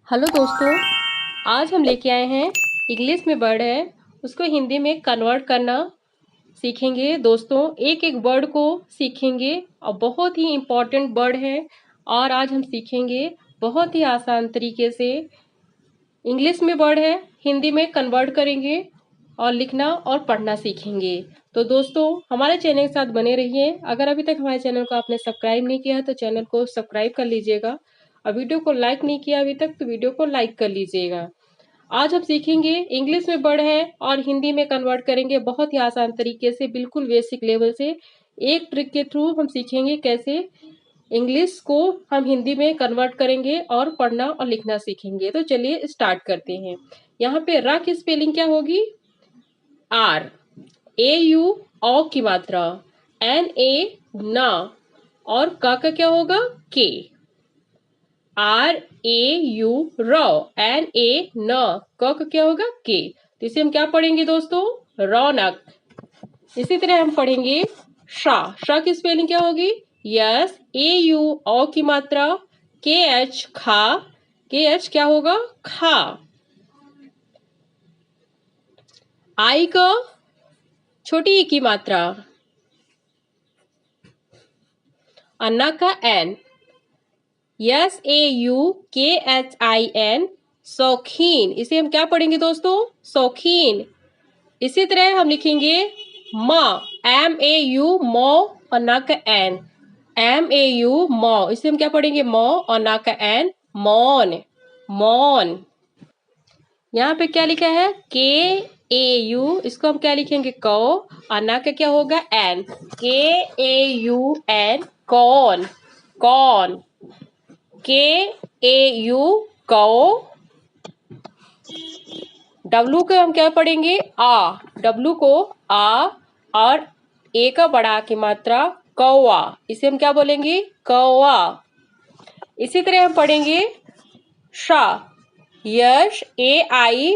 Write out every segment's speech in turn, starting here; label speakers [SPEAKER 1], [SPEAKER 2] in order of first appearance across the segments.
[SPEAKER 1] Hello दोस्तों, आज हम लेके आए हैं इंग्लिश में वर्ड है उसको हिंदी में कन्वर्ट करना सीखेंगे। दोस्तों एक एक वर्ड को सीखेंगे और बहुत ही इम्पोर्टेंट वर्ड है और आज हम सीखेंगे बहुत ही आसान तरीके से। इंग्लिश में वर्ड है हिंदी में कन्वर्ट करेंगे और लिखना और पढ़ना सीखेंगे। तो दोस्तों हमारे चैनल के साथ बने रहिए। अगर अभी तक हमारे चैनल को आपने सब्सक्राइब नहीं किया है तो चैनल को सब्सक्राइब कर लीजिएगा और वीडियो को लाइक नहीं किया अभी तक तो वीडियो को लाइक कर लीजिएगा। आज हम सीखेंगे इंग्लिश में वर्ड है और हिंदी में कन्वर्ट करेंगे बहुत ही आसान तरीके से, बिल्कुल बेसिक लेवल से। एक ट्रिक के थ्रू हम सीखेंगे कैसे इंग्लिश को हम हिंदी में कन्वर्ट करेंगे और पढ़ना और लिखना सीखेंगे। तो चलिए स्टार्ट करते हैं। यहाँ पे रा की स्पेलिंग क्या होगी? आर। ए यू ओ की मात्रा, एन ए ना, और का क्या होगा? के। आर ए यू रॉ, एन ए न, क का क्या होगा? के। तो इसे हम क्या पढ़ेंगे दोस्तों? रौनक। इसी तरह हम पढ़ेंगे शा। शा की स्पेलिंग क्या होगी? यस, ए यू ओ की मात्रा, के एच खा, के एच क्या होगा? खा। आई का छोटी ई की मात्रा, अन्ना का एन, यस ए यू के एच आई एन, शौकीन। इसे हम क्या पढ़ेंगे दोस्तों? शौकीन। इसी तरह हम लिखेंगे माँ, एम ए यू मौ और ना का एन, एम ए यू मौ। इसे हम क्या पढ़ेंगे? मौ और ना का एन, मौन, मौन। यहाँ पे क्या लिखा है? के ए यू, इसको हम क्या लिखेंगे? कौ, और ना का क्या होगा? एन, के ए यू एन, कौन, कौन। के ए यू कौ। डब्लू को हम क्या पढ़ेंगे? आ। डब्लू को आ और ए का बड़ा की मात्रा कौवा। इसे हम क्या बोलेंगे? कौवा। इसी तरह हम पढ़ेंगे शा। यश ए आई,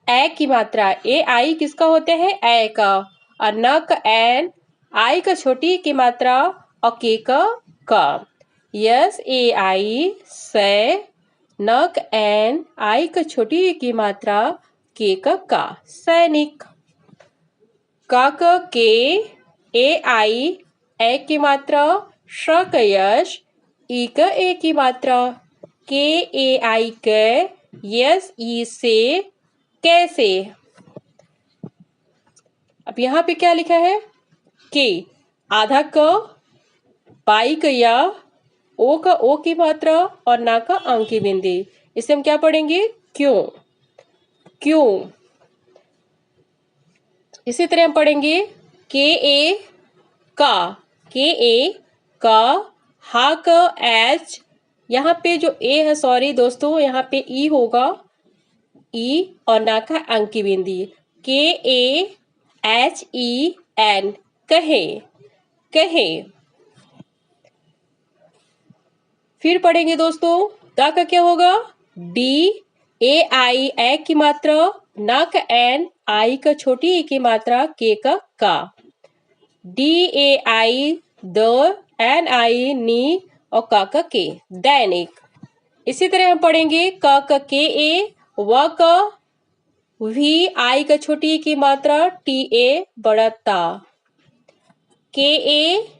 [SPEAKER 1] ए की मात्रा, ए आई किसका होते हैं? ए का। और न का एन, आई का छोटी की मात्रा और के का। यस ए आई से, न का एन, आई का छोटी की मात्रा, के का, सैनिक। का के, ए आई, ए की मात्रा, श का यश, ई का ए की मात्रा, के ए आई के, यस ई से, कैसे। अब यहाँ पे क्या लिखा है? के, आधा क, बाई का या, ओ का ओ की मात्रा और ना का आंग की बिंदी। इसे हम क्या पढ़ेंगे? क्यों, क्यों। इसी तरह हम पढ़ेंगे के ए का, के ए का, हा का एच, यहाँ पे जो ए है, सॉरी दोस्तों, यहाँ पे ई होगा, ई और ना का अंक की बिंदी, के ए एच ई एन, कहे, कहे। फिर पढ़ेंगे दोस्तों दा का क्या होगा? डी ए आई, ए की मात्रा, ना का एन, आई का छोटी ई की मात्रा, के का। डी ए आई द, एन आई नी, और का के, दैनिक। इसी तरह हम पढ़ेंगे का के ए, व का वी, आई का छोटी की मात्रा, टी ए बड़ा ता, के A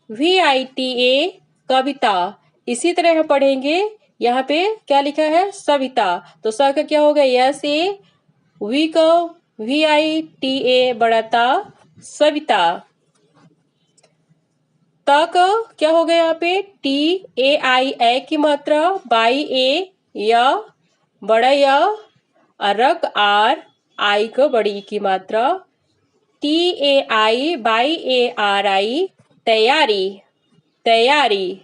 [SPEAKER 1] V I T A, कविता। इसी तरह हम पढ़ेंगे यहाँ पे क्या लिखा है? सविता। तो स का क्या होगा? यस ए, वी का वी आई टी ए बड़ा ता, सविता। ता का क्या होगा? यहाँ पे टी ए आई, ए की मात्रा, बाई ए या, बड़ा या, अरक आर, आई का बड़ी की मात्रा, T A I, Y A R आई, तैयारी, तैयारी।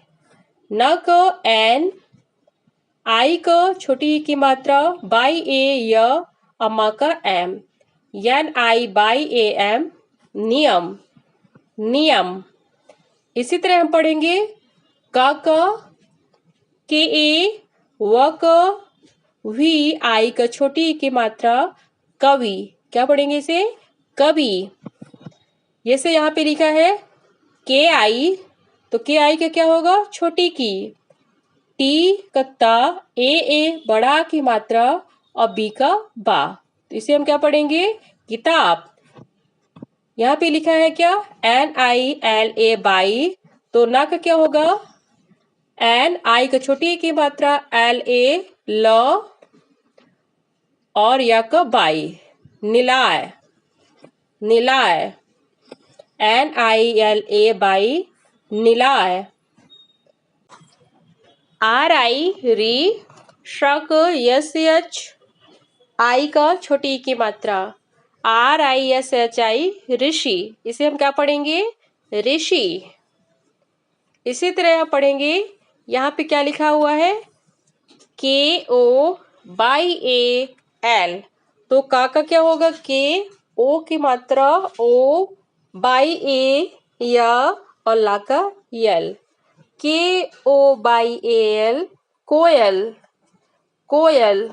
[SPEAKER 1] न को एन, आई को छोटी की मात्रा, बाई ए य, अम्मा का M, N I Y A M, नियम, नियम। इसी तरह हम पढ़ेंगे का के ए, व का वी, आई का छोटी की मात्रा, कवि। क्या पढ़ेंगे इसे? कवि। जैसे यहाँ पे लिखा है के आई, तो के आई का क्या होगा? छोटी की। टी का ता, ए बड़ा की मात्रा और बी का बा। तो इसे हम क्या पढ़ेंगे? किताब। यहाँ पे लिखा है क्या? NILA by. तो ना का क्या होगा? एन, आई का छोटी की मात्रा LA ल, और या का बाई, निलाय, निलाय, NILA बाई, निलाय। RI री, शक, SH, आई का छोटी की मात्रा RISHI, ऋषि। इसे हम क्या पढ़ेंगे? ऋषि। इसी तरह यहाँ पढ़ेंगे, यहाँ पे क्या लिखा हुआ है? KOAL। तो का क्या होगा? KO की मात्रा O बाई A या, और ला का यल, KOAL, कोयल, कोयल।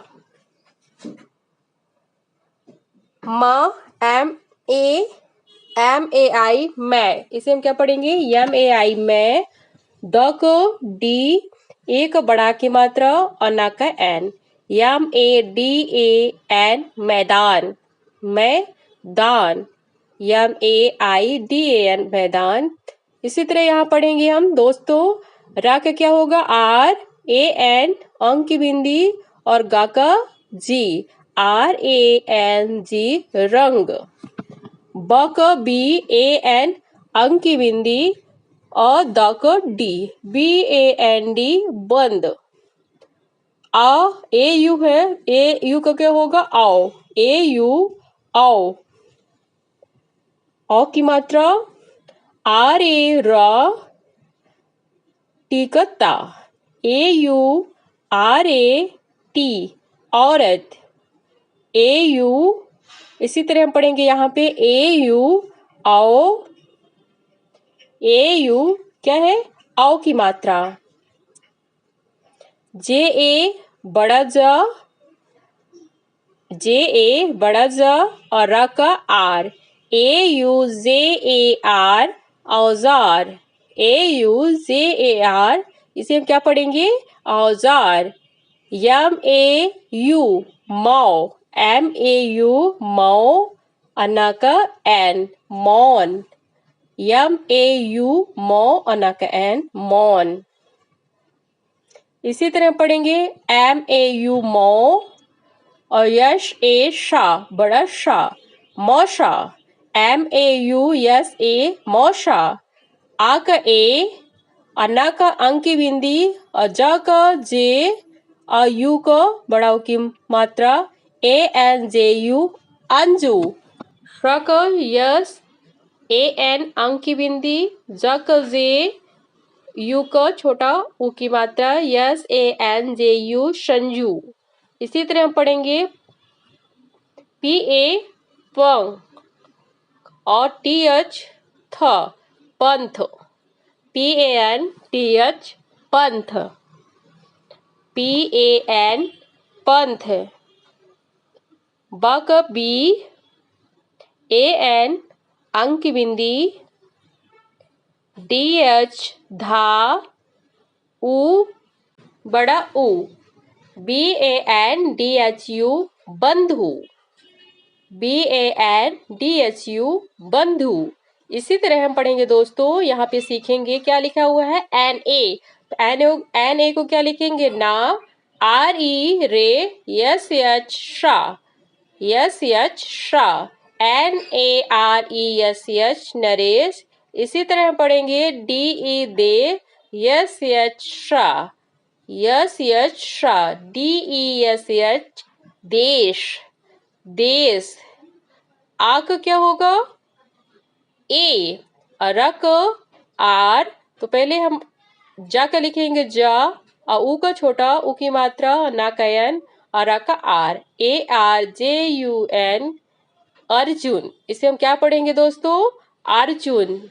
[SPEAKER 1] MAI, मैं। इसे हम क्या पढ़ेंगे? MAI, मैं। द को D, ए का बड़ा की मात्रा और ना का N, MADAN, मैदान, मैदान, MAIDAN, मैदान। इसी तरह यहाँ पढ़ेंगे हम दोस्तों, रा का क्या होगा? RAN, अंक की बिंदी, और गा का G, RANG, रंग। ब का BAN, अंक की बिंदी, और द का D, BAND, बंद। AU है, AU का क्या होगा? आओ, AU, आओ। औ की मात्रा RA रा, टी का ता, AURAT, औरत, AU। इसी तरह हम पढ़ेंगे यहाँ पे AU, आओ, AU क्या है? आओ की मात्रा। JA बड़ा जा, JA बड़ा जा, और रा का R, AUZAR, औजार, AUZAR। इसे हम क्या पढ़ेंगे? औजार। MAU, मौ, MAU, मौ, अन्ना का N, मौन, MAU, मौ, अन्ना का N, मौन। इसी तरह पढ़ेंगे MAU, मौ, और यश ए शाह, बड़ा शाह, मौशा, MAUSA, मौशा। आ का ए, अन्ना का अंक की बिंदी, और जा का जे, और यू को बड़ा की मात्रा ANJU, अंजू। श का यस, AN, अंक की बिंदी, ज का जे, यू का छोटा ऊ की मात्रा SANJU, संजू। इसी तरह हम पढ़ेंगे PA, पंख, और TH, थ, पंथ, PANTH, पंथ, PAN, पंथ। ब का B, AN, अंक की बिंदी, DH, धा, ऊ, बड़ा ऊ, BANDHU, बंधु, BANDHU, बंधु। इसी तरह हम पढ़ेंगे दोस्तों, यहाँ पे सीखेंगे क्या लिखा हुआ है? NA। तो NA को क्या लिखेंगे? ना, RE रे, SH Shah, SH Shah, NARESH, Naresh. इसी तरह हम पढ़ेंगे DE दे, SH Shah, SH Shah, DESH, देश, देश। आ का क्या होगा? ए, रक, आर। तो पहले हम जा का लिखेंगे जा, और ऊ का छोटा ऊ की मात्रा ना का एन, और रा का आर, ARJUN, अर्जुन। इसे हम क्या पढ़ेंगे दोस्तों? अर्जुन।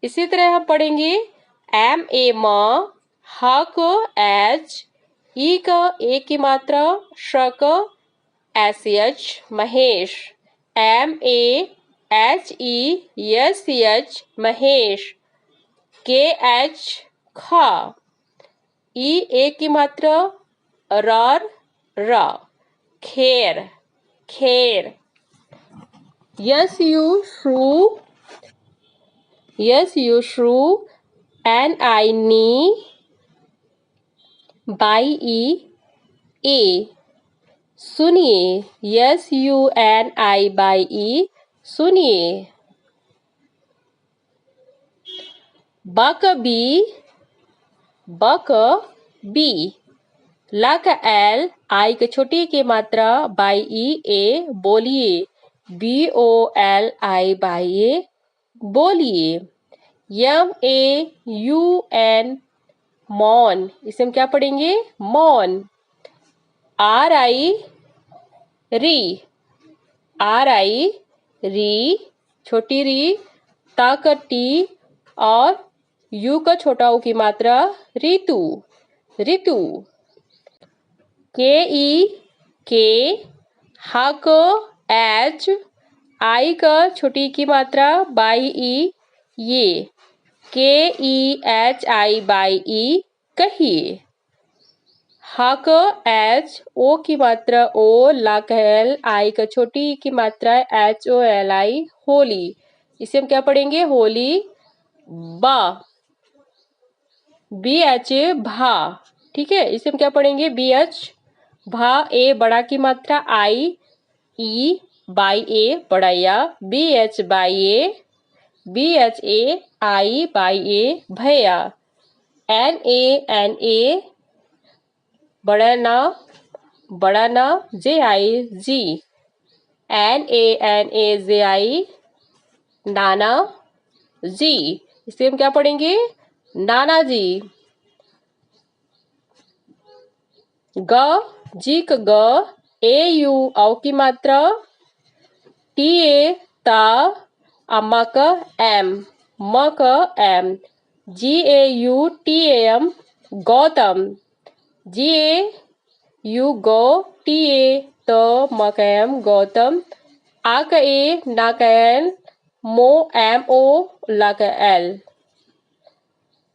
[SPEAKER 1] इसी तरह हम पढ़ेंगे MA, म, ह को H, ई का ए की मात्रा, श का SH, Mahesh, MAHESH, Mahesh, KH, ख, ई एक की मात्रा रार रा, खेर खेर। यस यू श्रू, यस यू श्रू, एन आई नी, बाई ई ए, सुनिए, S U N I Y E, सुनिए। बक बी, बक बी, लक एल, आई के छोटी की मात्रा बाई ई ए, बोलिए, B O L I Y A, बोलिए। यम ए यू एन, मौन, इसे हम क्या पढ़ेंगे? मौन। आर आई री, आर आई री, छोटी री, ता का टी और यू का छोटा ऊ की मात्रा ऋतु, ऋतु। के ई के, हा को एच, आई का छोटी की मात्रा बाई ई ये, के ई एच आई बाई ई, कहिए। हा का एच, ओ की मात्रा ओ, ला का एल, आई का छोटी की मात्रा H O L I, Holi, इसे हम क्या पढ़ेंगे? होली। बा, बी एच भा, ठीक है, इसे हम क्या पढ़ेंगे? बी एच भा। ए बड़ा की मात्रा आई ई बाई ए, बड़ा या, B H Y A, B H A I Y A, भैया। एन ए बड़ा ना, जे आई जी, एन ए जे आई, नाना जी, इसे हम क्या पढ़ेंगे? नाना जी। ग, जी का ग, ए यू, औ की मात्रा, टी ए ता, अम्मा का एम, म का M, G A U T A M, Gautam, G A U गो, टी ए तो, म का एम, गौतम। आ का ए, ना का एल, मो एम ओ, ला का L.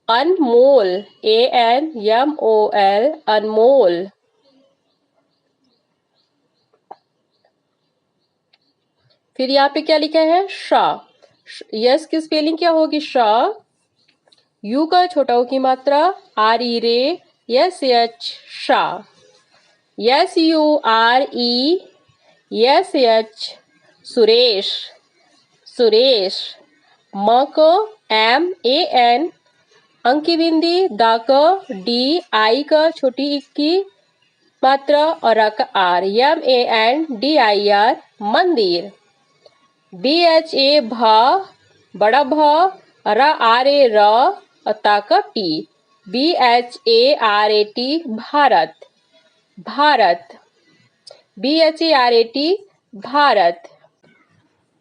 [SPEAKER 1] Anmol, A N M O L, अनमोल। फिर यहाँ पे क्या लिखा है? शा, यस की स्पेलिंग क्या होगी? शा। यू का छोटा ऊ की मात्रा आर ई रे, यस एच, शा। S U R E, S H, Suresh, Suresh. म को एम ए एन, अंक की बिंदी, दा का डी, आई का छोटी ई की मात्रा और आ का R, M A N D I R, मंदिर। बी एच ए भा, बड़ा भा, रा आर ए रा, ता का T, B H A R A T, Bharat, Bharat. B H A R A T, Bharat.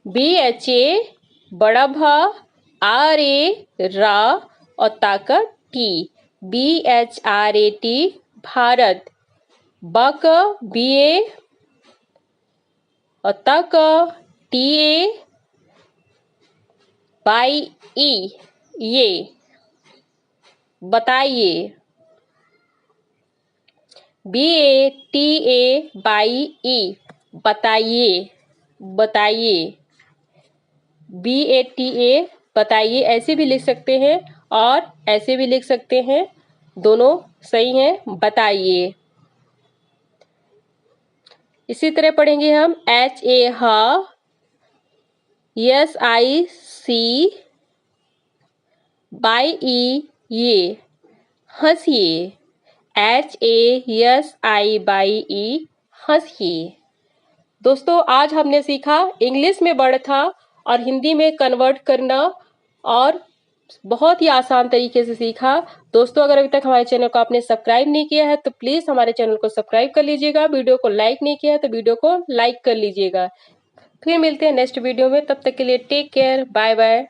[SPEAKER 1] B H A बड़ा भा, आर ए रा और ता का T, B H R A T, Bharat. ब का बी ए और ता का टी ए बाई ई, ये, बताइए। B A T A Y E, बताइए, बताइए। बी ए टी ए, बताइए, ऐसे भी लिख सकते हैं और ऐसे भी लिख सकते हैं, दोनों सही हैं, बताइए। इसी तरह पढ़ेंगे हम एच ए हा, yes I C, Y E ये, हंसिए, H A S I Y E, हंसिए। दोस्तों आज हमने सीखा इंग्लिश में वर्ड था और हिंदी में कन्वर्ट करना, और बहुत ही आसान तरीके से सीखा। दोस्तों अगर अभी तक हमारे चैनल को आपने सब्सक्राइब नहीं किया है तो प्लीज़ हमारे चैनल को सब्सक्राइब कर लीजिएगा। वीडियो को लाइक नहीं किया है तो वीडियो को लाइक कर लीजिएगा। फिर मिलते हैं नेक्स्ट वीडियो में, तब तक के लिए टेक केयर, बाय बाय।